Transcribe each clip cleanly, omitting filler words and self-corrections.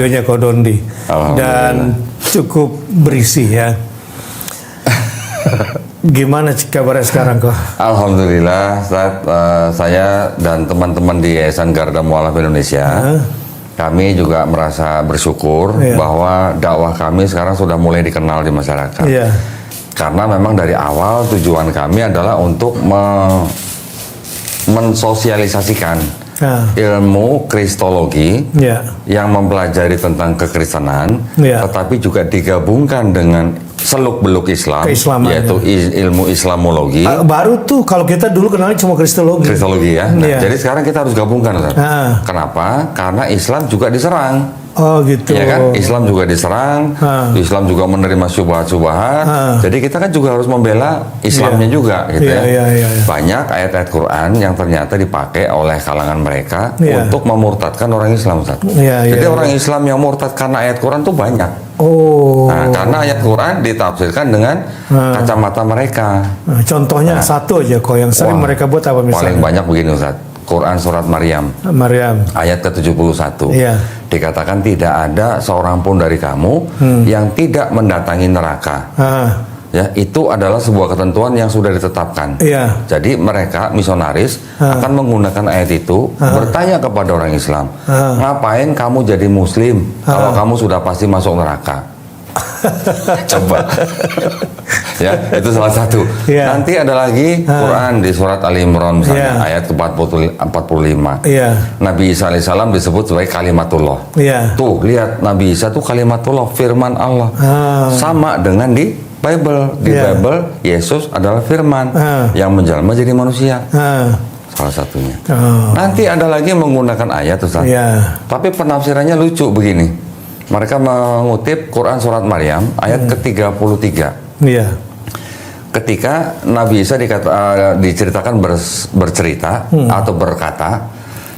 videonya Kodondi dan cukup berisi ya. Gimana kabarnya sekarang kok? Alhamdulillah, saya dan teman-teman di Yayasan Garda Mualaf Indonesia, kami juga merasa bersyukur bahwa dakwah kami sekarang sudah mulai dikenal di masyarakat. Karena memang dari awal tujuan kami adalah untuk mensosialisasikan ilmu kristologi yang mempelajari tentang kekristenan, tetapi juga digabungkan dengan seluk-beluk Islam, yaitu ilmu Islamologi. Baru tuh kalau kita dulu kenalnya cuma kristologi. Kristologi ya. Nah, jadi sekarang kita harus gabungkan, Ustaz. Kenapa? Karena Islam juga diserang. Oh gitu. Ya kan? Islam juga diserang, Islam juga menerima syubhat-syubhat. Jadi kita kan juga harus membela Islamnya juga, gitu ya. Banyak ayat-ayat Quran yang ternyata dipakai oleh kalangan mereka untuk memurtadkan orang Islam, Ustaz. Jadi orang Islam yang murtad karena ayat Quran tuh banyak. Nah, karena ayat Quran ditafsirkan dengan kacamata mereka. Contohnya satu aja kok yang sering mereka buat apa misalnya? Paling banyak begini, Ustaz. Quran surat Maryam ayat ke-71 dikatakan tidak ada seorang pun dari kamu yang tidak mendatangi neraka. Ya, itu adalah sebuah ketentuan yang sudah ditetapkan. Jadi mereka misionaris akan menggunakan ayat itu bertanya kepada orang Islam, ngapain kamu jadi muslim kalau kamu sudah pasti masuk neraka? Coba. Ya, itu salah satu. Nanti ada lagi Quran di surat Ali Imran misalnya ayat ke-45. Nabi Isa alaihissalam disebut sebagai kalimatullah. Tuh, lihat Nabi Isa tuh kalimatullah, firman Allah. Sama dengan di Bible. Di Bible Yesus adalah firman yang menjelma jadi manusia. Salah satunya. Nanti ada lagi menggunakan ayat, Ustaz. Tapi penafsirannya lucu begini. Mereka mengutip Quran surat Maryam ayat ke-33. Ketika Nabi Isa diceritakan bercerita atau berkata,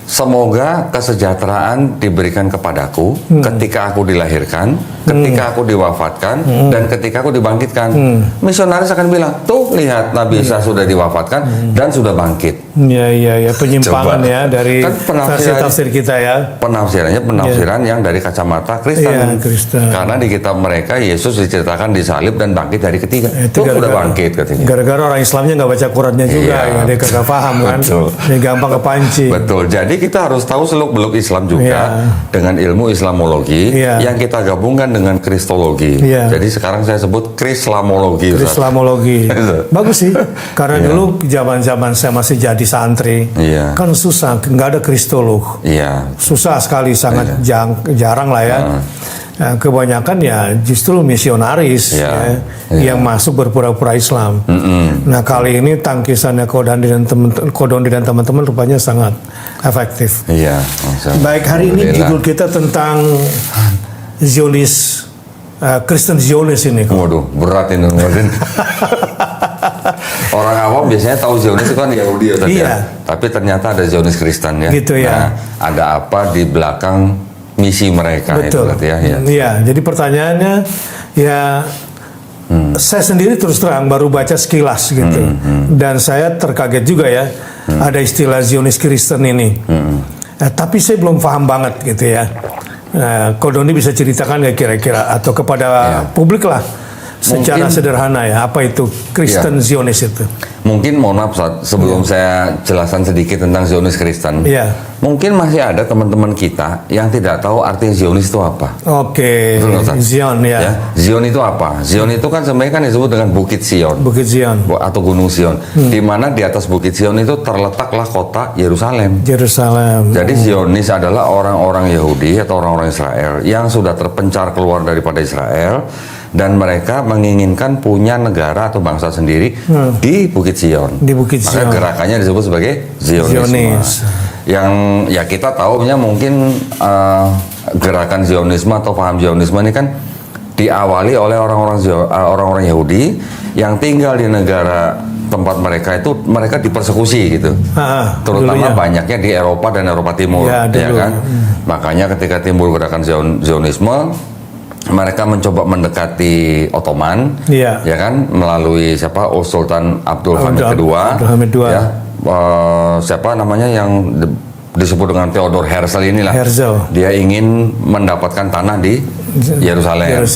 semoga kesejahteraan diberikan kepadaku ketika aku dilahirkan, ketika aku diwafatkan, dan ketika aku dibangkitkan. Misionaris akan bilang, tuh lihat Nabi Isa sudah diwafatkan dan sudah bangkit. Penyimpangan ya dari tafsir kita ya. Penafsiran yang dari kacamata Kristen. Karena di kitab mereka Yesus diceritakan disalib dan bangkit hari ketiga. Itu udah bangkit katanya. Gara-gara orang Islamnya nggak baca Qurannya juga, dia kagak paham kan. Dia gampang kepancing. Betul. Jadi kita harus tahu seluk-beluk Islam juga dengan ilmu Islamologi yang kita gabungkan dengan Kristologi. Jadi sekarang saya sebut Krislamologi. Krislamologi. Bagus sih. Karena dulu zaman-zaman saya masih jadi santri, kan susah, nggak ada kristolog. Susah sekali, sangat jarang lah ya. Kebanyakan ya justru misionaris yang masuk berpura-pura Islam. Nah, kali ini tangkisannya Kodondi dan teman-teman rupanya sangat efektif. Baik, hari ini judul kita tentang Zionis, Kristen Zionis ini. Waduh, berat ini. Orang awam biasanya tahu Zionis itu kan Yahudi ya, tapi ternyata ada Zionis Kristen ya. Nah, ada apa di belakang misi mereka? Betul. Itu ya. Jadi pertanyaannya saya sendiri terus terang baru baca sekilas gitu, dan saya terkaget juga ya ada istilah Zionis Kristen ini. Tapi saya belum paham banget gitu ya. Kodondi bisa ceritakan nggak kira-kira atau kepada publik lah secara sederhana ya, apa itu Kristen Zionis itu? Mungkin mohon maaf sebelum saya jelaskan sedikit tentang Zionis Kristen. Mungkin masih ada teman-teman kita yang tidak tahu arti Zionis itu apa. Zion Zion itu apa? Zion itu kan sebenarnya kan disebut dengan Bukit Sion. Bukit Zion atau Gunung Sion. Di mana di atas Bukit Sion itu terletaklah kota Yerusalem. Jadi Zionis adalah orang-orang Yahudi atau orang-orang Israel yang sudah terpencar keluar daripada Israel, dan mereka menginginkan punya negara atau bangsa sendiri di Bukit Sion. Maka gerakannya disebut sebagai Zionisme. Yang ya kita tahu mungkin gerakan Zionisme atau paham Zionisme ini kan diawali oleh orang-orang Yahudi yang tinggal di negara tempat mereka itu, mereka dipersekusi gitu. Terutama banyaknya di Eropa dan Eropa Timur, ya kan. Makanya ketika timbul gerakan Zionisme, mereka mencoba mendekati Ottoman, ya kan, melalui Sultan Abdul Hamid II, ya, siapa namanya yang disebut dengan Theodor Herzl inilah. Dia ingin mendapatkan tanah di Yerusalem.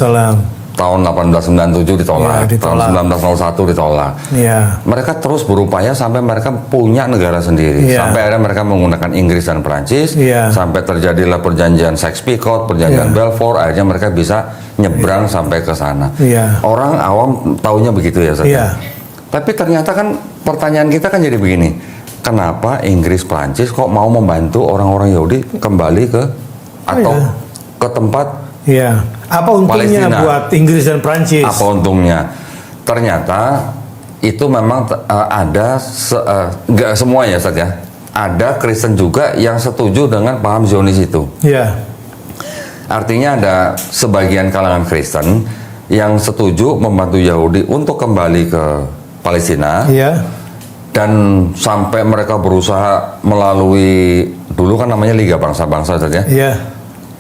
Tahun 1897 ditolak, tahun 1901 ditolak. Mereka terus berupaya sampai mereka punya negara sendiri. Sampai akhirnya mereka menggunakan Inggris dan Perancis. Sampai terjadilah perjanjian Sykes-Picot, perjanjian Balfour. Akhirnya mereka bisa nyebrang sampai ke sana. Orang awam taunya begitu ya, Ustaz. Tapi ternyata kan pertanyaan kita kan jadi begini. Kenapa Inggris, Perancis kok mau membantu orang-orang Yahudi kembali ke ke tempat apa untungnya Palestina? Buat Inggris dan Perancis? Apa untungnya? Ternyata itu memang ada nggak semua ya, Ustaz ya. Ada Kristen juga yang setuju dengan paham Zionis itu. Artinya ada sebagian kalangan Kristen yang setuju membantu Yahudi untuk kembali ke Palestina. Dan sampai mereka berusaha melalui, dulu kan namanya Liga Bangsa-Bangsa saja.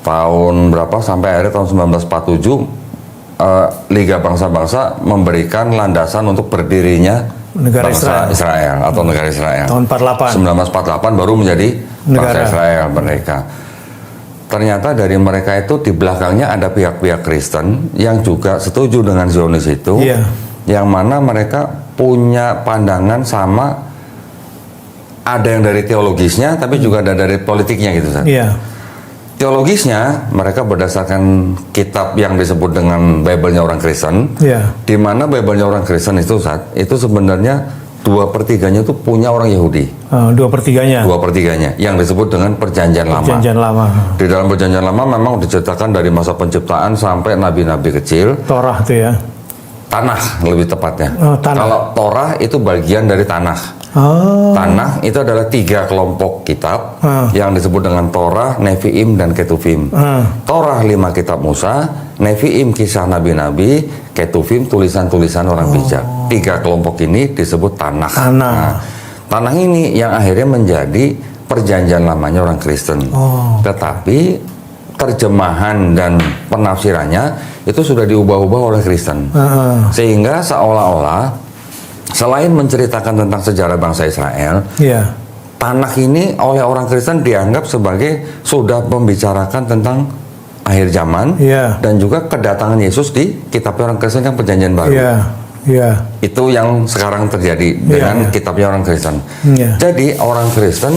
Tahun berapa, sampai akhirnya tahun 1947 Liga Bangsa-Bangsa memberikan landasan untuk berdirinya negara bangsa Israel atau negara Israel. Tahun 1948 baru menjadi bangsa Israel mereka. Ternyata dari mereka itu di belakangnya ada pihak-pihak Kristen yang juga setuju dengan Zionis itu, yang mana mereka punya pandangan sama, ada yang dari teologisnya tapi juga ada dari politiknya gitu, Ustaz. Teologisnya mereka berdasarkan kitab yang disebut dengan Bible-nya orang Kristen, di mana Bible-nya orang Kristen itu, Ustaz, itu sebenarnya 2/3-nya itu punya orang Yahudi. 2/3-nya? 2/3-nya, yang disebut dengan Perjanjian Lama. Perjanjian Lama. Di dalam Perjanjian Lama memang diceritakan dari masa penciptaan sampai nabi-nabi kecil. Torah itu ya? Tanah lebih tepatnya. Tanah. Kalau Torah itu bagian dari tanah. Tanah itu adalah 3 kelompok kitab yang disebut dengan Torah, Nevi'im, dan Ketuvim. Torah 5 kitab Musa, Nevi'im kisah nabi-nabi, Ketuvim tulisan-tulisan orang bijak. 3 kelompok ini disebut tanah. Tanah ini yang akhirnya menjadi perjanjian lamanya orang Kristen. Tetapi terjemahan dan penafsirannya itu sudah diubah-ubah oleh Kristen. Sehingga seolah-olah selain menceritakan tentang sejarah bangsa Israel, tanah ini oleh orang Kristen dianggap sebagai sudah membicarakan tentang akhir zaman dan juga kedatangan Yesus di kitab orang Kristen yang Perjanjian Baru. Itu yang sekarang terjadi dengan kitabnya orang Kristen. Jadi orang Kristen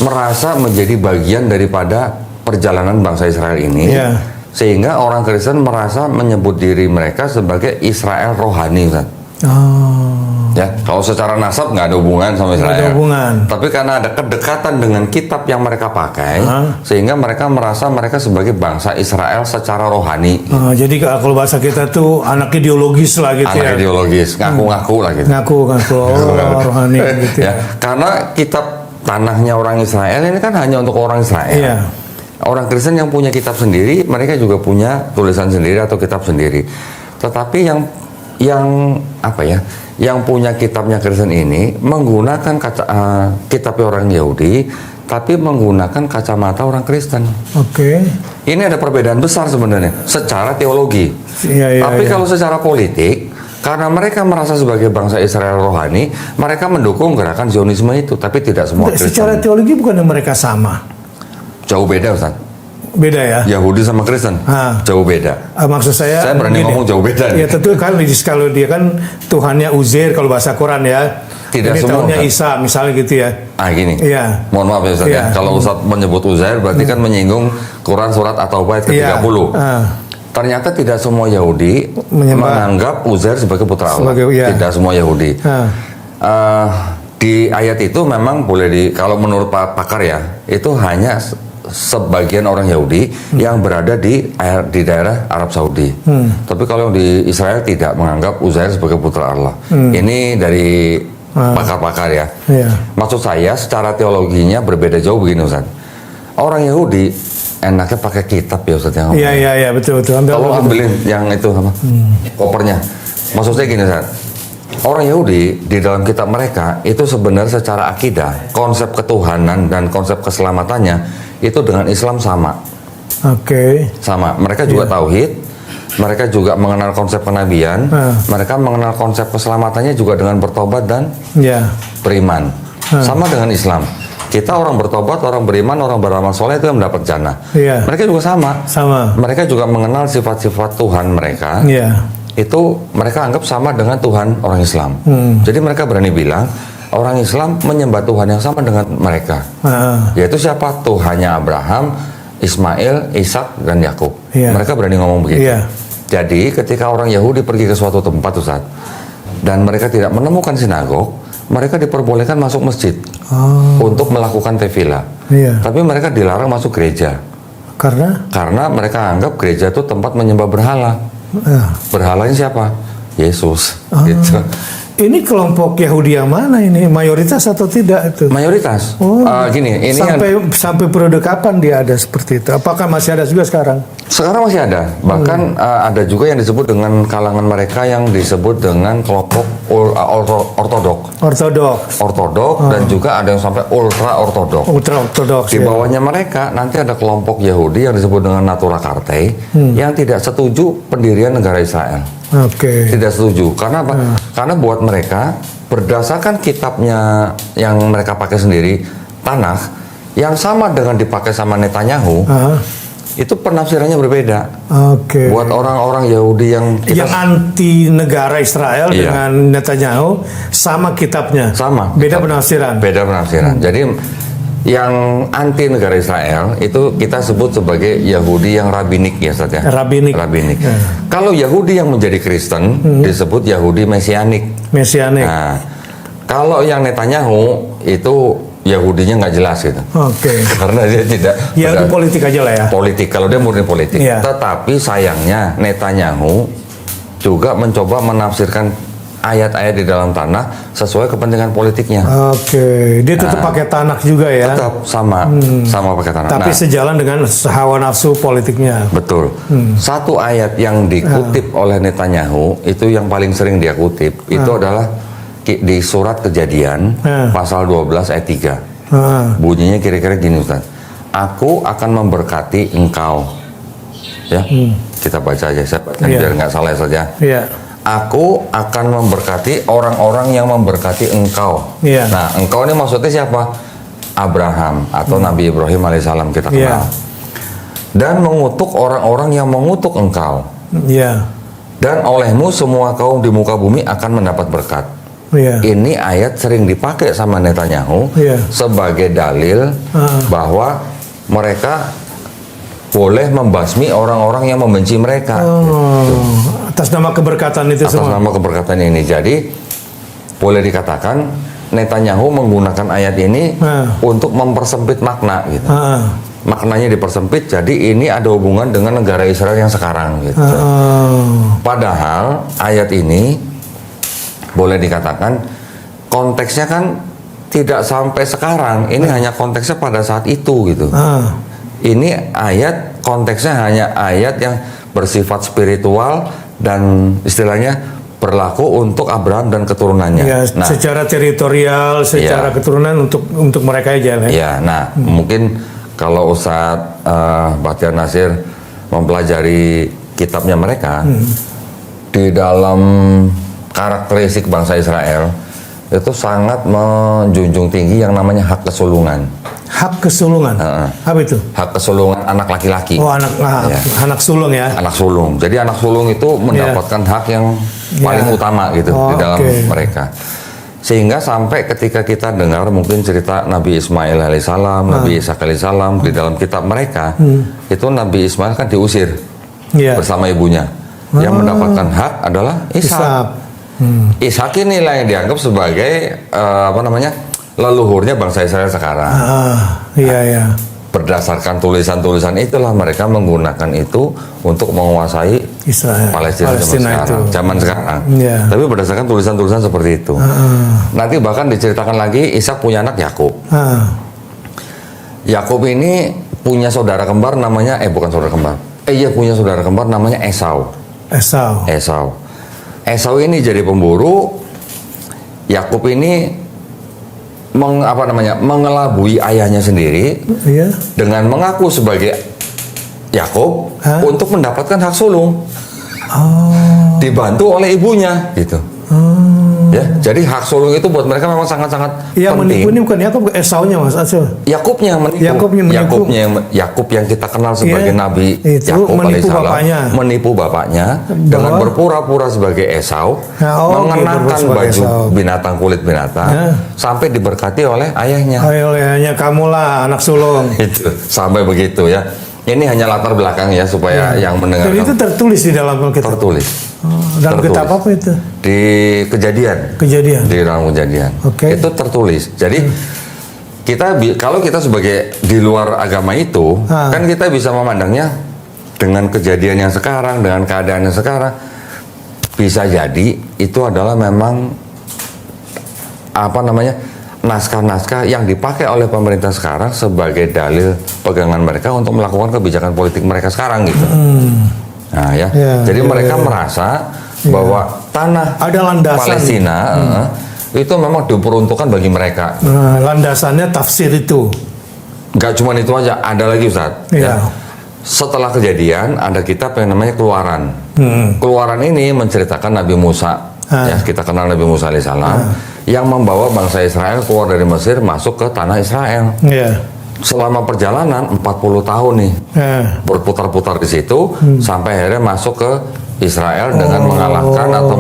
merasa menjadi bagian daripada perjalanan bangsa Israel ini, sehingga orang Kristen merasa menyebut diri mereka sebagai Israel rohani, Ustaz. Ya, kalau secara nasab nggak ada hubungan sama Israel. Nggak ada hubungan. Tapi karena ada kedekatan dengan kitab yang mereka pakai, sehingga mereka merasa mereka sebagai bangsa Israel secara rohani. Jadi kalau bahasa kita tuh anak ideologis lah gitu. Anak ideologis, ngaku-ngaku lah gitu. Ngaku-ngaku, rohani gitu. Karena kitab tanahnya orang Israel ini kan hanya untuk orang Israel. Orang Kristen yang punya kitab sendiri, mereka juga punya tulisan sendiri atau kitab sendiri. Tetapi yang punya kitabnya Kristen ini menggunakan kitab orang Yahudi, tapi menggunakan kacamata orang Kristen. Ini ada perbedaan besar sebenarnya secara teologi. Tapi kalau secara politik, karena mereka merasa sebagai bangsa Israel rohani, mereka mendukung gerakan Zionisme itu, tapi tidak semua Kristen. Secara teologi bukan mereka sama? Jauh beda, Ustaz. Beda ya? Yahudi sama Kristen jauh beda. Maksud saya berani ngomong jauh beda. Ya tentu kan kalau dia kan Tuhannya Uzair kalau bahasa Quran ya. Tidak ini semua. Tuhannya Isa misalnya gitu ya. Gini. Mohon maaf ya Ustaz ya. Kalau Ustaz menyebut Uzair berarti kan menyinggung Quran surat At-Taubah ayat ke-30. Ternyata tidak semua Yahudi menganggap Uzair sebagai putra Allah. Tidak semua Yahudi. Di ayat itu memang boleh kalau menurut pakar ya, itu hanya sebagian orang Yahudi yang berada di daerah Arab Saudi. Tapi kalau di Israel tidak menganggap Uzair sebagai putra Allah. Ini dari pakar-pakar ya. Maksud saya secara teologinya berbeda jauh begini, Ustaz. Orang Yahudi enaknya pakai kitab ya, Ustaz. Iya betul. Kalau ambilin yang itu apa? Kopernya. Maksud saya gini, Ustaz. Orang Yahudi di dalam kitab mereka itu sebenarnya secara akidah, konsep ketuhanan dan konsep keselamatannya itu dengan Islam sama. Sama. Mereka juga tauhid, mereka juga mengenal konsep kenabian, mereka mengenal konsep keselamatannya juga dengan bertobat dan beriman. Sama dengan Islam. Kita orang bertobat, orang beriman, orang beramal soleh itu yang mendapat jannah. Yeah. Mereka juga sama. Mereka juga mengenal sifat-sifat Tuhan mereka. Yeah. Itu mereka anggap sama dengan Tuhan orang Islam. Jadi mereka berani bilang orang Islam menyembah Tuhan yang sama dengan mereka. Yaitu siapa? Tuhannya Abraham, Ismail, Ishak, dan Yakub. Yeah. Mereka berani ngomong begitu. Yeah. Jadi ketika orang Yahudi pergi ke suatu tempat, Ustaz, dan mereka tidak menemukan sinagog, mereka diperbolehkan masuk masjid untuk melakukan tefilah. Yeah. Tapi mereka dilarang masuk gereja. Karena mereka anggap gereja itu tempat menyembah berhala. Berhalanya siapa? Yesus. Gitu. Ini kelompok Yahudi yang mana ini? Mayoritas atau tidak itu? Mayoritas. Gini, ini sampai periode kapan dia ada seperti itu? Apakah masih ada juga sekarang? Sekarang masih ada. Bahkan ada juga yang disebut dengan kalangan mereka yang disebut dengan kelompok ortodok. Dan juga ada yang sampai ultra ortodok. Di bawahnya mereka nanti ada kelompok Yahudi yang disebut dengan Natura Cartae yang tidak setuju pendirian negara Israel. Tidak setuju. Karena apa? Karena buat mereka berdasarkan kitabnya yang mereka pakai sendiri, Tanakh, yang sama dengan dipakai sama Netanyahu, itu penafsirannya berbeda. Buat orang-orang Yahudi yang anti negara Israel dengan Netanyahu, sama kitabnya. Beda penafsiran. Jadi yang anti negara Israel itu kita sebut sebagai Yahudi yang rabinik ya, Ustaz ya. Rabinik. Kalau Yahudi yang menjadi Kristen disebut Yahudi mesianik. Nah, kalau yang Netanyahu itu Yahudinya nggak jelas gitu. Karena dia tidak. Ya itu politik aja lah ya. Politik, kalau dia murni politik. Tetapi sayangnya Netanyahu juga mencoba menafsirkan ayat-ayat di dalam Tanakh sesuai kepentingan politiknya. Dia tetap pakai Tanakh juga ya? Tetap sama pakai Tanakh. Tapi sejalan dengan hawa nafsu politiknya. Betul. Satu ayat yang dikutip oleh Netanyahu, itu yang paling sering dia kutip, itu adalah di surat Kejadian, pasal 12 ayat 3. Bunyinya kira-kira gini, Ustaz. Aku akan memberkati engkau. Ya, kita baca aja, saya baca biar nggak salah saja. Aku akan memberkati orang-orang yang memberkati engkau. Nah, engkau ini maksudnya siapa? Abraham atau Nabi Ibrahim alaihissalam kita kenal. Dan mengutuk orang-orang yang mengutuk engkau. Dan olehmu semua kaum di muka bumi akan mendapat berkat. Ini ayat sering dipakai sama Netanyahu sebagai dalil bahwa mereka boleh membasmi orang-orang yang membenci mereka. Atas nama keberkatan itu semua. Atas nama keberkatan ini. Jadi boleh dikatakan Netanyahu menggunakan ayat ini untuk mempersempit makna gitu. Maknanya dipersempit, jadi ini ada hubungan dengan negara Israel yang sekarang gitu. Padahal ayat ini boleh dikatakan konteksnya kan tidak sampai sekarang. Ini hanya konteksnya pada saat itu gitu. Ini ayat konteksnya hanya ayat yang bersifat spiritual dan istilahnya berlaku untuk Abraham dan keturunannya. Secara teritorial, secara keturunan untuk mereka aja. Mungkin kalau Ustadz Bahtiar Nasir mempelajari kitabnya mereka, di dalam karakteristik bangsa Israel itu sangat menjunjung tinggi yang namanya hak kesulungan. Hak kesulungan? Apa itu? Hak kesulungan anak laki-laki. Anak sulung ya? Anak sulung. Jadi anak sulung itu mendapatkan hak yang paling utama gitu di dalam mereka. Sehingga sampai ketika kita dengar mungkin cerita Nabi Ismail alaihissalam, Nabi Ishak alaihissalam di dalam kitab mereka, itu Nabi Ismail kan diusir bersama ibunya. Yang mendapatkan hak adalah Ishak. Ishak inilah yang dianggap sebagai leluhurnya bangsa Israel sekarang. Berdasarkan tulisan-tulisan itulah mereka menggunakan itu untuk menguasai Israel, Palestina zaman sekarang. Tapi berdasarkan tulisan-tulisan seperti itu. Nanti bahkan diceritakan lagi Ishak punya anak Yakub. Yakub ini punya saudara kembar namanya punya saudara kembar namanya Esau. Esau ini jadi pemburu. Yakub ini mengelabui ayahnya sendiri dengan mengaku sebagai Yakub untuk mendapatkan hak sulung, dibantu oleh ibunya gitu. Ya, jadi hak sulung itu buat mereka memang sangat-sangat penting. Yang menipu ini bukan Yakub, Esaunya Mas Acil. Yakubnya yang menipu. Yakub yang kita kenal sebagai Nabi Yakub alaihissalam menipu bapaknya dengan berpura-pura sebagai Esau, mengenakan baju binatang kulit binatang, sampai diberkati oleh ayahnya. Ayahnya, kamulah anak sulung. Itu sampai begitu ya. Ini hanya latar belakang ya supaya yang mendengar. Dan itu tertulis di dalam Alkitab. Tertulis. Dalam kitab apa itu? Di Kejadian. Di dalam Kejadian. Itu tertulis. Jadi kalau kita sebagai di luar agama itu, kan kita bisa memandangnya dengan kejadian yang sekarang, dengan keadaan yang sekarang, bisa jadi itu adalah memang naskah-naskah yang dipakai oleh pemerintah sekarang sebagai dalil pegangan mereka untuk melakukan kebijakan politik mereka sekarang gitu. Nah ya, jadi mereka merasa bahwa tanah Palestina itu memang diperuntukkan bagi mereka. Landasannya tafsir itu. Gak cuma itu aja, ada lagi Ustaz. Ya. Setelah kejadian ada kitab yang namanya Keluaran. Keluaran ini menceritakan Nabi Musa. Ya, kita kenal Nabi Musa alaihissalam yang membawa bangsa Israel keluar dari Mesir masuk ke tanah Israel. Selama perjalanan 40 tahun nih berputar-putar di situ sampai akhirnya masuk ke Israel dengan mengalahkan atau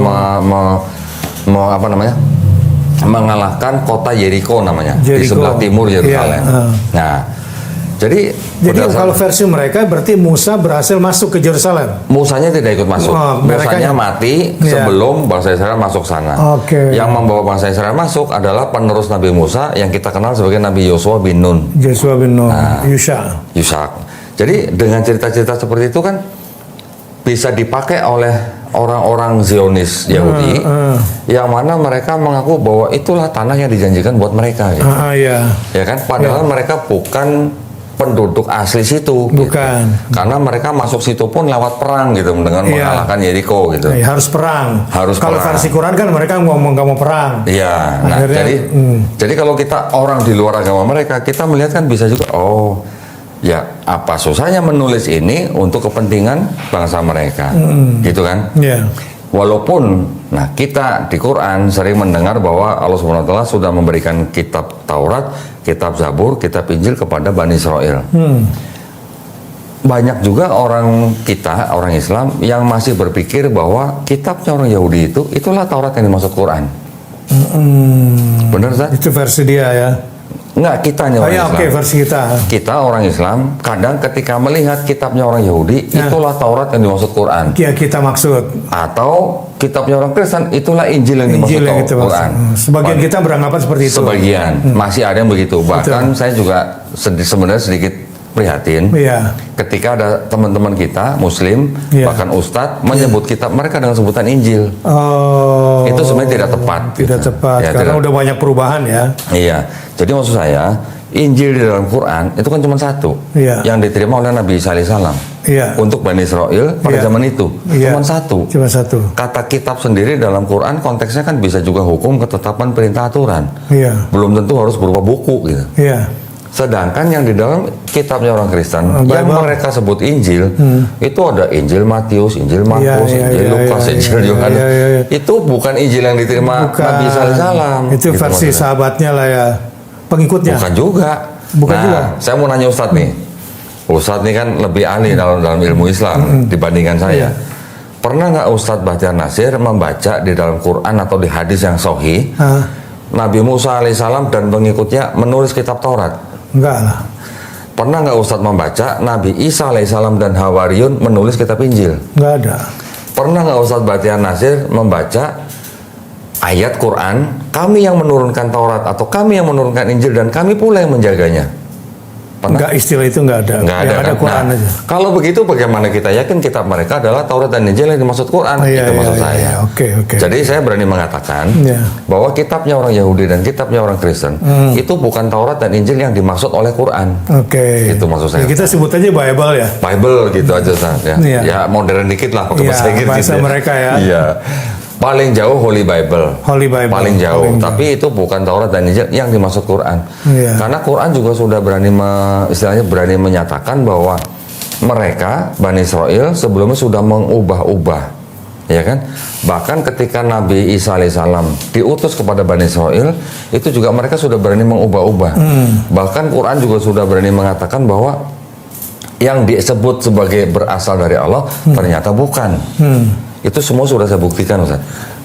mengalahkan kota Yeriko namanya di sebelah timur Yerusalem. Nah, jadi kalau versi mereka berarti Musa berhasil masuk ke Yerusalem. Musanya tidak ikut masuk. Musanya mati sebelum bangsa Israel masuk sana. Yang membawa bangsa Israel masuk adalah penerus Nabi Musa yang kita kenal sebagai Nabi Yosua bin Nun. Yusha. Jadi dengan cerita-cerita seperti itu kan bisa dipakai oleh orang-orang Zionis Yahudi yang mana mereka mengaku bahwa itulah tanah yang dijanjikan buat mereka. Gitu. Ya kan? Padahal mereka bukan penduduk asli situ, bukan. Gitu. Karena mereka masuk situ pun lewat perang gitu, dengan mengalahkan Yeriko gitu. Harus perang. Kalau versi Quran kan mereka ngomong gak mau perang. Iya. Nah, jadi kalau kita orang di luar agama mereka, kita melihat kan bisa juga, ya apa susahnya menulis ini untuk kepentingan bangsa mereka, gitu kan? Walaupun, kita di Quran sering mendengar bahwa Allah SWT sudah memberikan kitab Taurat, kitab Zabur, kitab Injil kepada Bani Israel. Banyak juga orang Islam yang masih berpikir bahwa kitabnya orang Yahudi itulah Taurat yang dimaksud Quran. Benar, Zat? Itu versi dia ya? Enggak, kitanya orang Islam. Versi kita. Kita orang Islam, kadang ketika melihat kitabnya orang Yahudi, itulah Taurat yang dimaksud Quran. Ya, kita maksud. Atau kitabnya orang Kristen, itulah Injil yang dimaksud Quran. Sebagian kita beranggapan seperti itu. Sebagian, masih ada yang begitu. Bahkan saya juga sebenarnya sedikit prihatin ketika ada teman-teman kita Muslim, bahkan Ustadz menyebut kitab mereka dengan sebutan Injil. Itu sebenarnya tidak tepat. Karena udah banyak perubahan ya. Iya. Jadi maksud saya, Injil di dalam Quran itu kan cuma satu, yang diterima oleh Nabi Isa alaihissalam untuk Bani Israel pada zaman itu, cuma satu. Kata kitab sendiri dalam Quran konteksnya kan bisa juga hukum, ketetapan, perintah, aturan. Belum tentu harus berupa buku gitu. Sedangkan yang di dalam kitabnya orang Kristen yang mereka sebut Injil, itu ada Injil Matius, Injil Markus, Injil Lukas, Injil Yohanes. Itu bukan Injil yang diterima Nabi Isa alaihissalam. Itu versi sahabatnya lah ya, pengikutnya. Bukan juga. Saya mau nanya Ustadz nih. Ustadz nih kan lebih ahli dalam ilmu Islam dibandingkan saya. Pernah nggak Ustadz Bahtiar Nasir membaca di dalam Quran atau di hadis yang sahih Nabi Musa alaihissalam dan pengikutnya menulis kitab Taurat? Enggak lah. Pernah nggak Ustadz membaca Nabi Isa alaihissalam dan Hawariyun menulis kitab Injil? Nggak ada. Pernah nggak Ustadz Bahtiar Nasir membaca ayat Quran, kami yang menurunkan Taurat atau kami yang menurunkan Injil dan kami pula yang menjaganya? Enggak, istilah itu enggak ada. Enggak ada, ada Quran aja. Kalau begitu bagaimana kita yakin kitab mereka adalah Taurat dan Injil yang dimaksud Quran? Itu maksud saya. Jadi saya berani mengatakan bahwa kitabnya orang Yahudi dan kitabnya orang Kristen itu bukan Taurat dan Injil yang dimaksud oleh Quran. Itu maksud saya. Kita sebut aja Bible ya. Bible gitu aja, ya. Ya modern dikit lah pakai bahasa Inggris. Bahasa mereka ya. Iya. Paling jauh Holy Bible. Paling jauh. Tapi itu bukan Taurat dan Injil yang dimaksud Quran. Karena Quran juga sudah berani menyatakan bahwa mereka Bani Israel sebelumnya sudah mengubah-ubah ya kan? Bahkan ketika Nabi Isa alaihissalam diutus kepada Bani Israel, itu juga mereka sudah berani mengubah-ubah. Bahkan Quran juga sudah berani mengatakan bahwa yang disebut sebagai berasal dari Allah ternyata bukan. Itu semua sudah saya buktikan, Ustaz.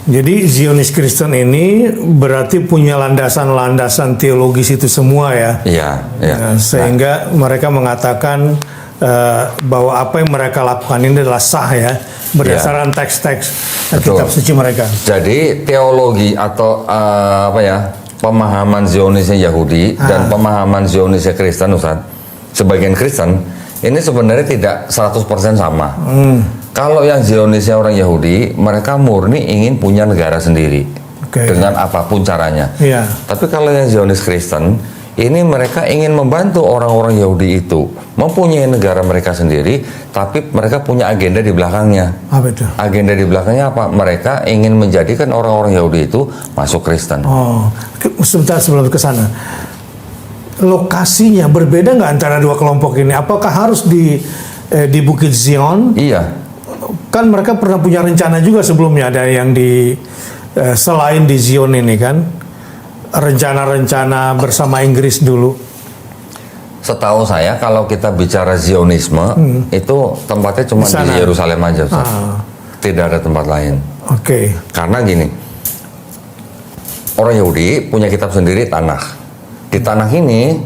Jadi Zionis Kristen ini berarti punya landasan-landasan teologis itu semua ya? Iya. Nah, sehingga mereka mengatakan bahwa apa yang mereka lakukan ini adalah sah ya, berdasarkan teks-teks kitab suci mereka. Jadi teologi atau pemahaman Zionisnya Yahudi dan pemahaman Zionisnya Kristen, Ustaz, sebagian Kristen ini sebenarnya tidak 100% sama. Kalau yang Zionisnya orang Yahudi, mereka murni ingin punya negara sendiri dengan apapun caranya. Tapi kalau yang Zionis Kristen, ini mereka ingin membantu orang-orang Yahudi itu mempunyai negara mereka sendiri, tapi mereka punya agenda di belakangnya. Apa itu? Agenda di belakangnya apa? Mereka ingin menjadikan orang-orang Yahudi itu masuk Kristen. Oh, sebentar sebelum ke sana. Lokasinya berbeda nggak antara dua kelompok ini? Apakah harus di Bukit Zion? Iya. Kan mereka pernah punya rencana juga sebelumnya, ada yang selain di Zion ini kan, rencana-rencana bersama Inggris dulu. Setahu saya kalau kita bicara Zionisme itu tempatnya cuma di Yerusalem aja, Ustaz. Tidak ada tempat lain. Karena gini, orang Yahudi punya kitab sendiri, Tanakh. Di Tanakh ini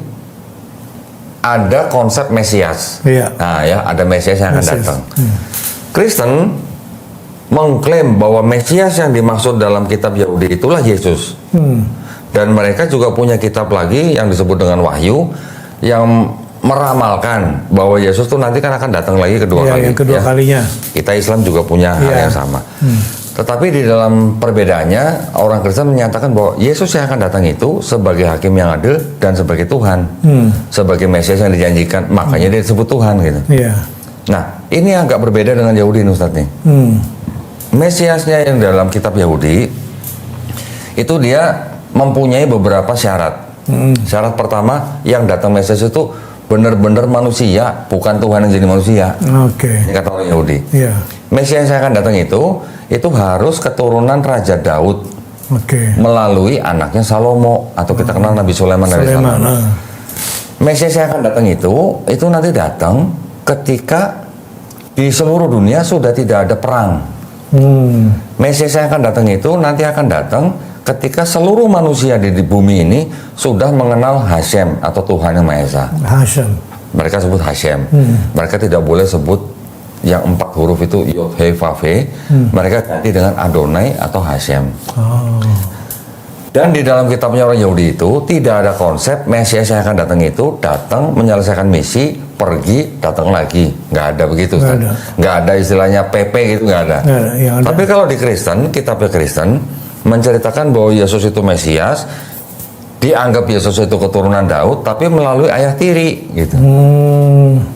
ada konsep Mesias. Nah ya, ada Mesias yang akan datang. Kristen mengklaim bahwa Mesias yang dimaksud dalam kitab Yahudi itulah Yesus. Dan mereka juga punya kitab lagi yang disebut dengan Wahyu yang meramalkan bahwa Yesus itu nanti kan akan datang lagi kedua kali. Kedua kalinya. Kita Islam juga punya hal yang sama. Tetapi di dalam perbedaannya, orang Kristen menyatakan bahwa Yesus yang akan datang itu sebagai hakim yang adil dan sebagai Tuhan, sebagai Mesias yang dijanjikan. Makanya dia disebut Tuhan gitu. Nah, ini agak berbeda dengan Yahudi, Ustaz nih. Mesiasnya yang dalam kitab Yahudi itu dia mempunyai beberapa syarat. Syarat pertama, yang datang Mesias itu benar-benar manusia, bukan Tuhan yang jadi manusia. Ini kata orang Yahudi. Mesias yang akan datang itu harus keturunan Raja Daud melalui anaknya Salomo, atau kita kenal Nabi Sulaiman dari Salomo. Mesias yang akan datang itu nanti datang ketika di seluruh dunia sudah tidak ada perang. Mesias yang akan datang itu nanti akan datang ketika seluruh manusia di bumi ini sudah mengenal Hashem atau Tuhan yang Maha Esa. Mereka sebut Hashem. Mereka tidak boleh sebut yang 4 huruf itu Yod, He, Vav, He. Mereka ganti dengan Adonai atau Hashem. Dan di dalam kitabnya orang Yahudi itu tidak ada konsep Mesias yang akan datang itu datang menyelesaikan misi, pergi, datang lagi. Nggak ada begitu, nggak ada istilahnya PP gitu, nggak ada. Tapi kalau di Kristen, kitabnya Kristen menceritakan bahwa Yesus itu Mesias, dianggap Yesus itu keturunan Daud, tapi melalui ayah tiri gitu.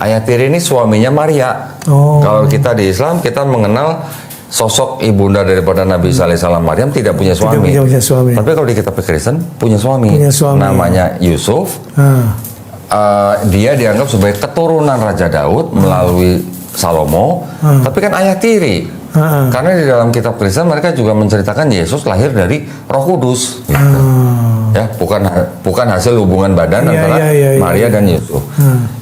Ayah tiri ini suaminya Maria. Kalau kita di Islam, kita mengenal sosok ibunda daripada Nabi Isa alaihissalam, Maryam, tidak punya suami. Tapi kalau di kitab Kristen punya suami. Namanya Yusuf. Dia dianggap sebagai keturunan Raja Daud melalui Salomo. Tapi kan ayah tiri. Karena di dalam kitab Kristen mereka juga menceritakan Yesus lahir dari Roh Kudus. Gitu. Ya, bukan hasil hubungan badan antara Maria dan Yusuf.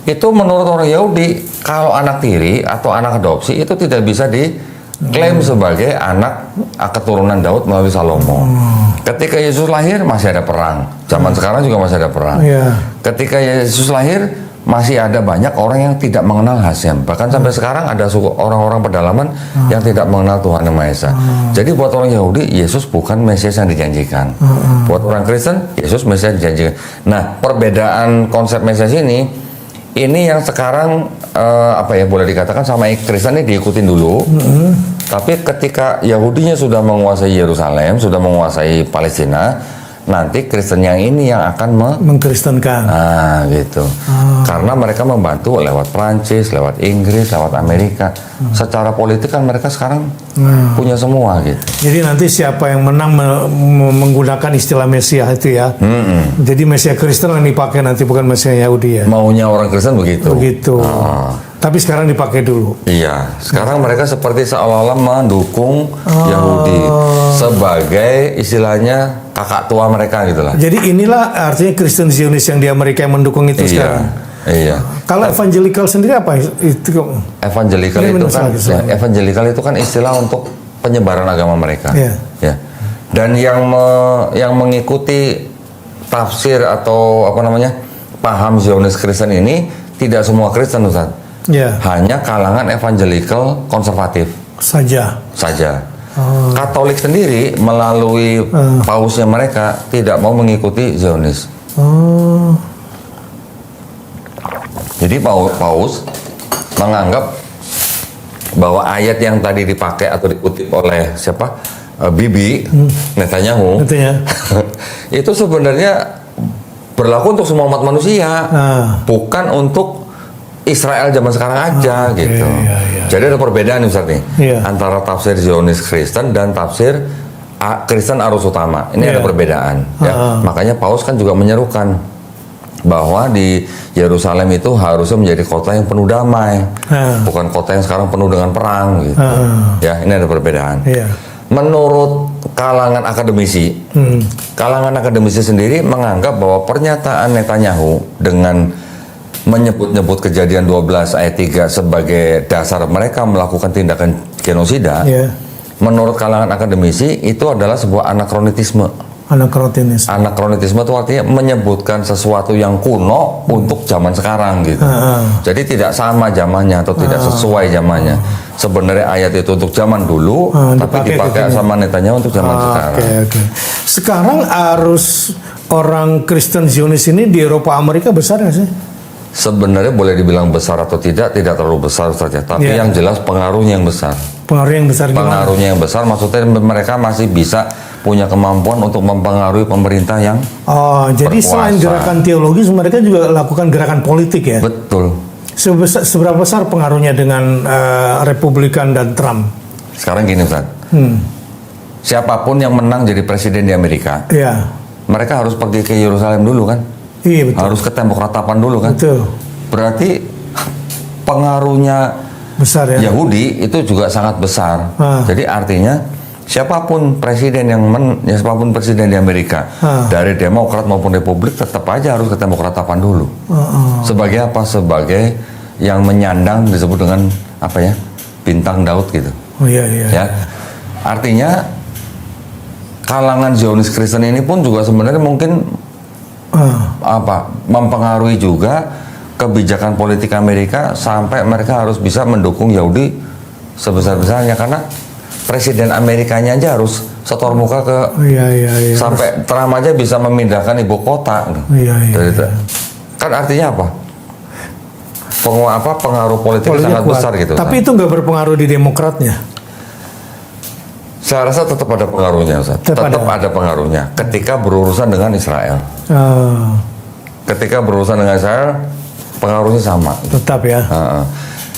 Itu menurut orang Yahudi, kalau anak tiri atau anak adopsi itu tidak bisa diklaim sebagai anak keturunan Daud melalui Salomo. Ketika Yesus lahir masih ada perang. Zaman sekarang juga masih ada perang. Ketika Yesus lahir masih ada banyak orang yang tidak mengenal Hashem. Bahkan sampai sekarang ada orang-orang pedalaman yang tidak mengenal Tuhan Yang Maha Esa. Jadi buat orang Yahudi, Yesus bukan Mesias yang dijanjikan. Buat orang Kristen, Yesus Mesias yang dijanjikan. Nah, perbedaan konsep Mesias ini yang sekarang boleh dikatakan sama Kristen ini diikutin dulu. Tapi ketika Yahudinya sudah menguasai Yerusalem, sudah menguasai Palestina, nanti Kristen yang ini yang akan mengkristenkan. Nah, gitu. Karena mereka membantu lewat Prancis, lewat Inggris, lewat Amerika. Secara politik kan mereka sekarang punya semua gitu. Jadi nanti siapa yang menang menggunakan istilah Mesias itu ya. Jadi Mesias Kristen yang dipakai nanti, bukan Mesias Yahudi ya. Maunya orang Kristen begitu. Tapi sekarang dipakai dulu. Iya, sekarang mereka seperti seolah-olah mendukung Yahudi sebagai istilahnya kakak tua mereka gitulah. Jadi inilah artinya Kristen Zionis yang di Amerika yang mendukung itu sekarang. Iya. Kalau evangelical sendiri apa itu? Evangelical itu kan, evangelical itu kan istilah untuk penyebaran agama mereka. Iya. Ya. Dan yang mengikuti tafsir atau paham Zionis Kristen ini tidak semua Kristen, Ustaz. Ya. Hanya kalangan evangelical konservatif saja. Katolik sendiri melalui pausnya mereka tidak mau mengikuti Zionis. Jadi paus menganggap bahwa ayat yang tadi dipakai atau dikutip oleh siapa? Bibi Netanyahu itu sebenarnya berlaku untuk semua umat manusia, bukan untuk Israel zaman sekarang aja gitu. Iya. Jadi ada perbedaan Ustaz nih antara tafsir Zionis Kristen dan tafsir Kristen Arus Utama. Ini ada perbedaan. Makanya Paus kan juga menyerukan bahwa di Yerusalem itu harusnya menjadi kota yang penuh damai, bukan kota yang sekarang penuh dengan perang gitu. Ya, ini ada perbedaan. Menurut kalangan akademisi, kalangan akademisi sendiri menganggap bahwa pernyataan Netanyahu dengan menyebut-nyebut kejadian 12 ayat 3 sebagai dasar mereka melakukan tindakan genosida, menurut kalangan akademisi itu adalah sebuah anakronisme. Anakronisme itu artinya menyebutkan sesuatu yang kuno untuk zaman sekarang gitu. Jadi tidak sama zamannya atau tidak sesuai zamannya. Sebenarnya ayat itu untuk zaman dulu, tapi dipakai sama Netanyahu untuk zaman sekarang. Sekarang arus orang Kristen Zionis ini di Eropa Amerika besar nggak sih? Sebenarnya boleh dibilang besar atau tidak terlalu besar saja. Tapi yang jelas pengaruhnya yang besar. Pengaruhnya yang besar maksudnya mereka masih bisa punya kemampuan untuk mempengaruhi pemerintah yang jadi berkuasa. Selain gerakan teologis mereka juga lakukan gerakan politik ya? Betul. Seberapa besar pengaruhnya dengan Republikan dan Trump? Sekarang gini Ustaz, siapapun yang menang jadi presiden di Amerika, mereka harus pergi ke Yerusalem dulu kan? Iya betul. Harus ke tembok ratapan dulu kan? Betul. Berarti pengaruhnya besar ya? Yahudi itu juga sangat besar. Jadi artinya siapapun presiden siapapun presiden di Amerika, dari Demokrat maupun Republik tetap aja harus ke tembok ratapan dulu. Sebagai apa? Sebagai yang menyandang disebut dengan apa ya? Bintang Daud gitu. Ya. Artinya kalangan Zionis Kristen ini pun juga sebenarnya mungkin mempengaruhi juga kebijakan politik Amerika sampai mereka harus bisa mendukung Yahudi sebesar-besarnya karena presiden Amerikanya aja harus setor muka ke sampai Trump aja bisa memindahkan ibu kota. Kan artinya apa? Pengaruh politik sangat kuat. besar gitu. Tapi itu nggak berpengaruh di Demokratnya. Saya rasa tetap ada pengaruhnya, Ustaz. Tetap ada pengaruhnya ketika berurusan dengan Israel. Ketika berurusan dengan Israel, pengaruhnya sama. Tetap ya.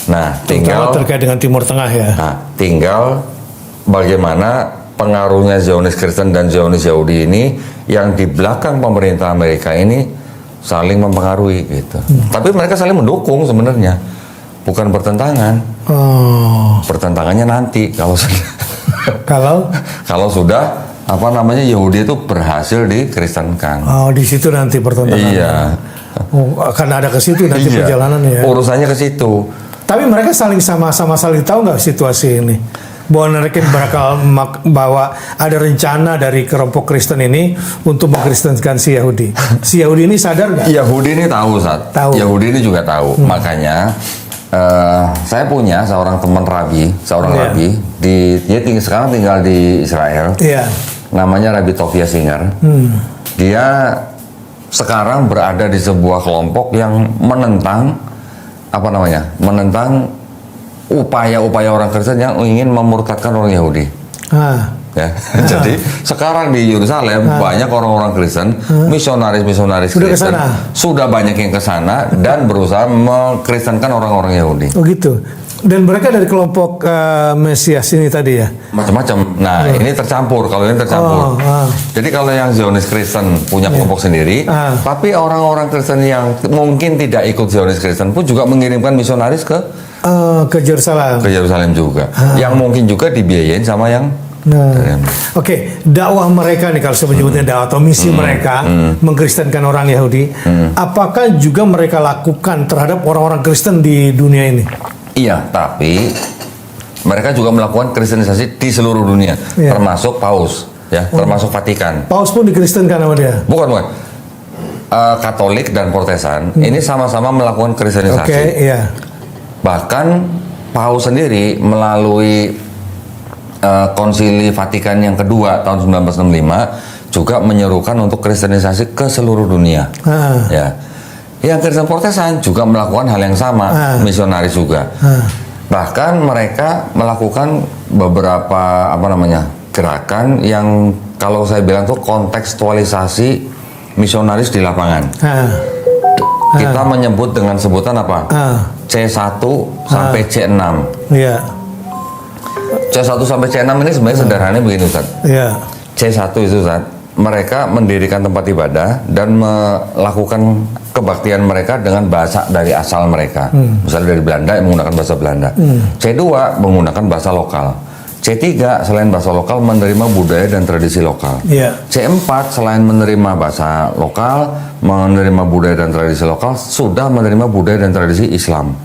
Nah, tinggal terkait dengan Timur Tengah ya. Tinggal bagaimana pengaruhnya Zionis Kristen dan Zionis Yahudi ini yang di belakang pemerintah Amerika ini saling mempengaruhi gitu. Tapi mereka saling mendukung sebenarnya, bukan bertentangan. Pertentangannya nanti kalau sudah kalau sudah Yahudi itu berhasil dikristenkan. Di situ nanti pertentangan. Iya. Akan ada ke situ nanti perjalanannya. Urusannya ke situ. Tapi mereka sama-sama saling tahu nggak situasi ini? Bahwa mereka bahwa ada rencana dari kelompok Kristen ini untuk mengkristenkan si Yahudi. Si Yahudi ini sadar nggak? Yahudi ini tahu, Ustaz. Yahudi ini juga tahu. Makanya saya punya seorang teman rabi, rabi dia sekarang tinggal di Israel. Namanya Rabbi Tovia Singer. Dia sekarang berada di sebuah kelompok yang menentang upaya-upaya orang Kristen yang ingin memurtadkan orang Yahudi. Ya. Jadi sekarang di Yerusalem banyak orang-orang Kristen, misionaris Kristen sudah banyak yang ke sana dan berusaha mengkristenkan orang-orang Yahudi. Oh gitu. Dan mereka dari kelompok Mesias ini tadi ya? Macam-macam. Nah, ini tercampur. Kalau ini tercampur. Jadi kalau yang Zionis Kristen punya kelompok sendiri, tapi orang-orang Kristen yang mungkin tidak ikut Zionis Kristen pun juga mengirimkan misionaris ke Yerusalem. Ke Yerusalem juga. Yang mungkin juga dibiayain sama yang Oke, dakwah mereka nih kalau saya menyebutnya dakwah atau misi mereka mengkristenkan orang Yahudi, apakah juga mereka lakukan terhadap orang-orang Kristen di dunia ini? Iya, tapi mereka juga melakukan kristenisasi di seluruh dunia, termasuk Paus, ya, termasuk Vatikan. Paus pun dikristenkan sama dia? Bukan. Katolik dan Protestan ini sama-sama melakukan kristenisasi. Bahkan Paus sendiri melalui Konsili Vatikan yang kedua tahun 1965 juga menyerukan untuk kristenisasi ke seluruh dunia. Ya. Yang Kristen Protestan juga melakukan hal yang sama, misionaris juga. Bahkan mereka melakukan beberapa gerakan yang kalau saya bilang tuh kontekstualisasi misionaris di lapangan. Kita menyebut dengan sebutan apa? C1 sampai C6. Iya. C1 sampai C6 ini sebenarnya sederhananya begini, Ustaz. C1 itu, Ustaz, mereka mendirikan tempat ibadah dan melakukan kebaktian mereka dengan bahasa dari asal mereka. Misalnya dari Belanda yang menggunakan bahasa Belanda. C2 menggunakan bahasa lokal. C3 selain bahasa lokal menerima budaya dan tradisi lokal. C4 selain menerima bahasa lokal, menerima budaya dan tradisi lokal, sudah menerima budaya dan tradisi Islam.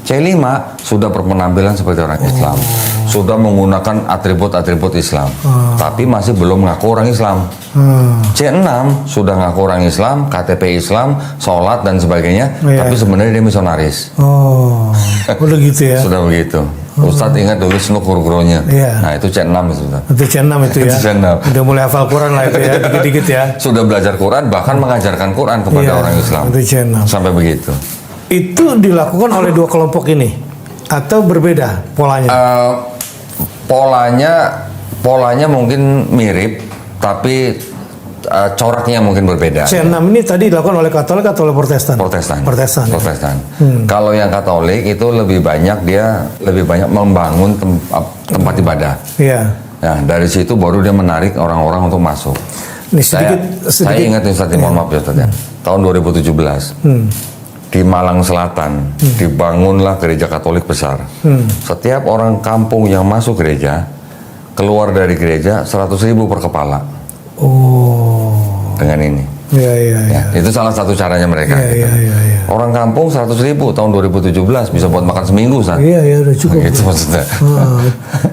C5 sudah berpenampilan seperti orang Islam, sudah menggunakan atribut-atribut Islam, tapi masih belum mengaku orang Islam. C6 sudah mengaku orang Islam, KTP Islam, sholat dan sebagainya, tapi sebenarnya dia misionaris. Udah gitu ya? Sudah begitu. Ustadz ingat dulu Snuk Hurgronya. Nah itu C6 itu. Itu C6 itu ya? C6. Udah mulai hafal Quran lah itu ya, dikit-dikit ya? Sudah belajar Quran, bahkan mengajarkan Quran kepada orang Islam. Itu C6. Sampai begitu. Itu dilakukan oleh dua kelompok ini? Atau berbeda polanya? Polanya mungkin mirip, tapi coraknya mungkin berbeda. C6 ini tadi dilakukan oleh Katolik atau oleh Protestan? Protestan. Kalau yang Katolik itu lebih banyak membangun tempat ibadah. Nah, dari situ baru dia menarik orang-orang untuk masuk. Saya ingat Ustaz, mohon maaf ya Ustaz ya. Tahun 2017 di Malang Selatan dibangunlah gereja Katolik besar. Setiap orang kampung yang masuk gereja keluar dari gereja 100.000 per kepala. Dengan ini. Itu salah satu caranya mereka. Orang kampung 100.000 tahun 2017 bisa buat makan seminggu, Ustaz. Iya, udah cukup. Gitu maksudnya.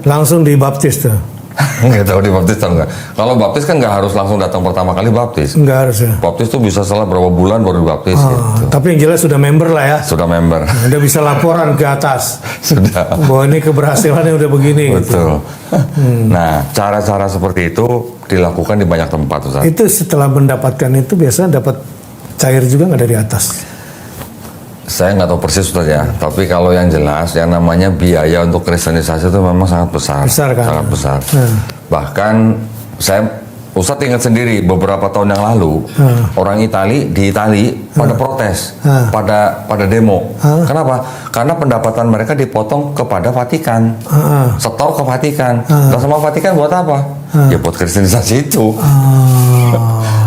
Langsung dibaptis tuh. Nggak tahu dibaptis atau enggak. Kalau baptis kan nggak harus langsung datang pertama kali baptis. Nggak harus ya. Baptis tuh bisa setelah berapa bulan baru dibaptis. Gitu. Tapi yang jelas sudah member lah ya. Sudah member. Udah bisa laporan ke atas. Sudah. Bahwa ini keberhasilannya udah begini. Betul. Gitu. Nah, cara-cara seperti itu dilakukan di banyak tempat, Ustaz. Itu setelah mendapatkan itu biasanya dapat cair juga nggak dari atas? Saya nggak tahu persis, Ustaz ya. Tapi kalau yang jelas, yang namanya biaya untuk kristenisasi itu memang sangat besar. Sangat besar. Bahkan Ustadz ingat sendiri beberapa tahun yang lalu orang di Itali pada protes, pada demo. Kenapa? Karena pendapatan mereka dipotong kepada Vatikan, setor ke Vatikan. Dan sama Vatikan buat apa? Ya buat kristenisasi itu.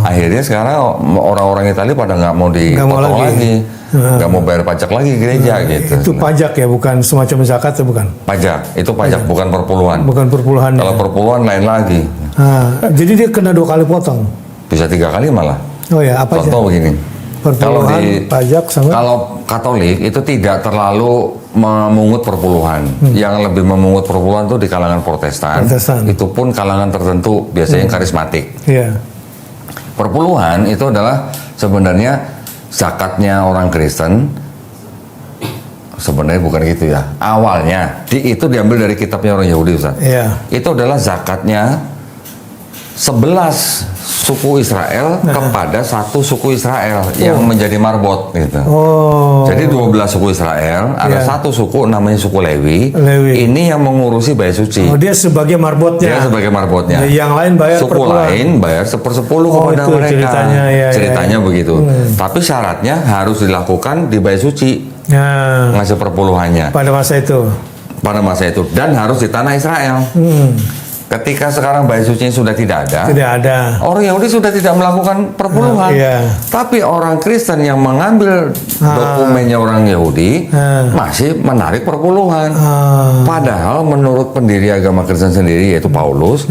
Akhirnya sekarang orang-orang Itali pada nggak mau dipotong lagi. Nggak mau bayar pajak lagi gereja gitu. Itu pajak ya, bukan semacam zakat ya, bukan? Pajak, itu pajak bukan perpuluhan. Bukan perpuluhan. Kalau perpuluhan lain lagi. Jadi dia kena 2 kali potong? Bisa 3 kali malah. Oh ya, apa aja? Contoh begini. Perpuluhan, pajak sama? Kalau Katolik itu tidak terlalu memungut perpuluhan. Yang lebih memungut perpuluhan itu di kalangan Protestan. Itu pun kalangan tertentu, biasanya karismatik. Perpuluhan itu adalah sebenarnya zakatnya orang Kristen. Sebenarnya bukan gitu ya. Awalnya itu diambil dari kitabnya orang Yahudi, Ustaz. Itu adalah zakatnya 11 suku Israel kepada satu suku Israel yang menjadi marbot gitu. Jadi 12 suku Israel, ada satu suku namanya suku Lewi. Ini yang mengurusi bait suci. Dia sebagai marbotnya. Yang lain bayar suku lain bayar 1/10 kepada mereka. Ceritanya begitu. Tapi syaratnya harus dilakukan di bait suci. ngasih perpuluhannya. Pada masa itu. Pada masa itu, dan harus di tanah Israel. Ketika sekarang Bait Suci sudah tidak ada, orang Yahudi sudah tidak melakukan perpuluhan. Tapi orang Kristen yang mengambil dokumennya orang Yahudi masih menarik perpuluhan. Padahal menurut pendiri agama Kristen sendiri, yaitu Paulus,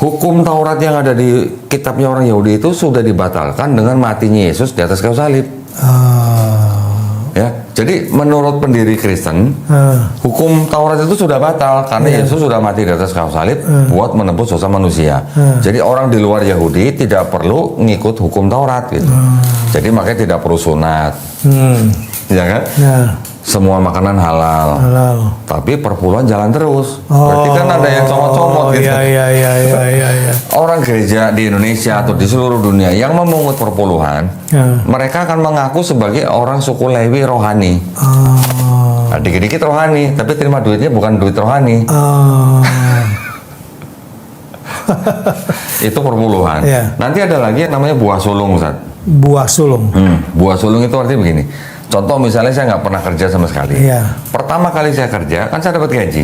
hukum Taurat yang ada di kitabnya orang Yahudi itu sudah dibatalkan dengan matinya Yesus di atas kayu salib. Ya, jadi menurut pendiri Kristen, hukum Taurat itu sudah batal karena Yesus sudah mati di atas kayu salib buat menebus dosa manusia. Jadi orang di luar Yahudi tidak perlu ngikut hukum Taurat gitu. Jadi makanya tidak perlu sunat, ya kan? Semua makanan halal. Tapi perpuluhan jalan terus. Berarti kan ada yang comot-comot gitu. Orang gereja di Indonesia atau di seluruh dunia yang memungut perpuluhan, mereka akan mengaku sebagai orang suku Lewi rohani. Nah, dikit-dikit rohani, tapi terima duitnya bukan duit rohani. Itu perpuluhan. Nanti ada lagi yang namanya buah sulung, Ustaz. Buah sulung. Buah sulung itu artinya begini. Contoh misalnya saya nggak pernah kerja sama sekali. Pertama kali saya kerja, kan saya dapat gaji.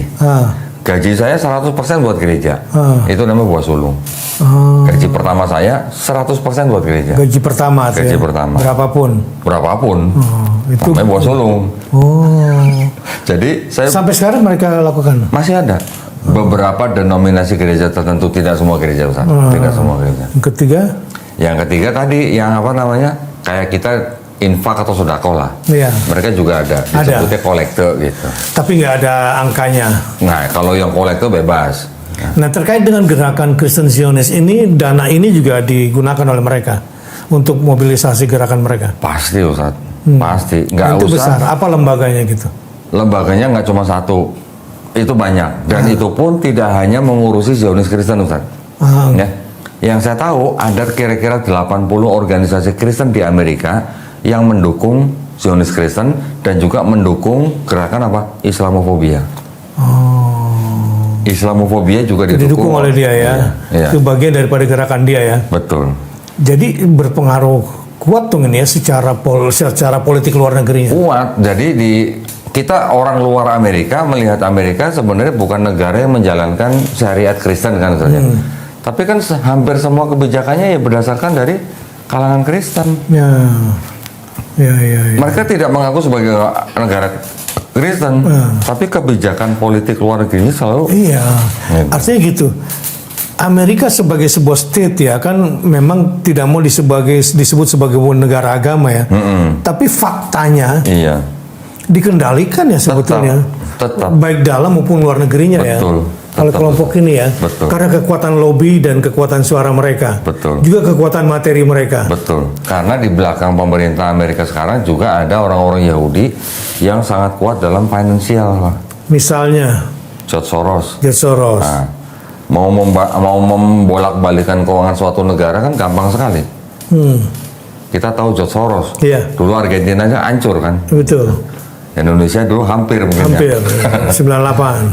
Gaji saya 100% buat gereja. Itu namanya buah sulung. Gaji pertama saya 100% buat gereja. Gaji pertama. Gaji pertama. Berapapun. Itu namanya buah sulung. Jadi saya sampai sekarang mereka lakukan. Masih ada. Beberapa denominasi gereja tertentu, tidak semua gereja, Ustaz. Tidak semua gereja. Yang ketiga tadi yang apa namanya? Kayak kita infak atau sedekah lah. Mereka juga ada. Disebutnya kolekte gitu. Tapi nggak ada angkanya. Nah, kalau yang kolekte bebas. Nah, terkait dengan gerakan Kristen Zionis ini, dana ini juga digunakan oleh mereka untuk mobilisasi gerakan mereka. Pasti, Ustaz. Pasti. Nggak itu usah. Besar. Apa lembaganya gitu? Lembaganya nggak cuma satu. Itu banyak. Dan itu pun tidak hanya mengurusi Zionis Kristen, Ustaz. Ya. Yang saya tahu ada kira-kira 80 organisasi Kristen di Amerika yang mendukung Zionis Kristen dan juga mendukung gerakan apa? Islamofobia. Islamofobia juga didukung oleh dia ya. Itu bagian daripada gerakan dia ya. Betul. Jadi berpengaruh kuat tuh ini ya secara politik luar negerinya. Kuat. Jadi kita orang luar Amerika melihat Amerika sebenarnya bukan negara yang menjalankan syariat Kristen kan saja. Tapi kan hampir semua kebijakannya ya berdasarkan dari kalangan Kristen. Mereka tidak mengaku sebagai negara Kristen, tapi kebijakan politik luar negeri ini selalu. Artinya gitu. Amerika sebagai sebuah state ya kan memang tidak mau disebut sebagai negara agama ya. Tapi faktanya dikendalikan ya sebetulnya. Tetap. Baik dalam maupun luar negerinya. Betul. Ya. Oleh kelompok ini ya. Betul. Karena kekuatan lobby dan kekuatan suara mereka. Betul. Juga kekuatan materi mereka. Betul. Karena di belakang pemerintah Amerika sekarang juga ada orang-orang Yahudi yang sangat kuat dalam finansial. Misalnya George Soros. Nah, mau membolak-balikan keuangan suatu negara kan gampang sekali. Kita tahu George Soros. Dulu Argentina aja hancur kan. Betul. Indonesia dulu hampir 98.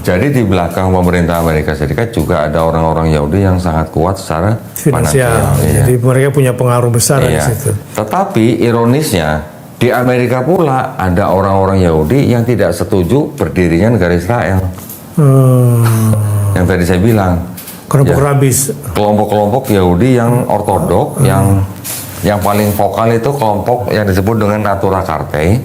Jadi di belakang pemerintah Amerika Serikat juga ada orang-orang Yahudi yang sangat kuat secara finansial. Jadi mereka punya pengaruh besar di situ. Tetapi ironisnya di Amerika pula ada orang-orang Yahudi yang tidak setuju berdirinya negara Israel. Yang tadi saya bilang. Kelompok rabis. Kelompok-kelompok Yahudi yang ortodok, yang paling vokal itu kelompok yang disebut dengan Natura Cartae.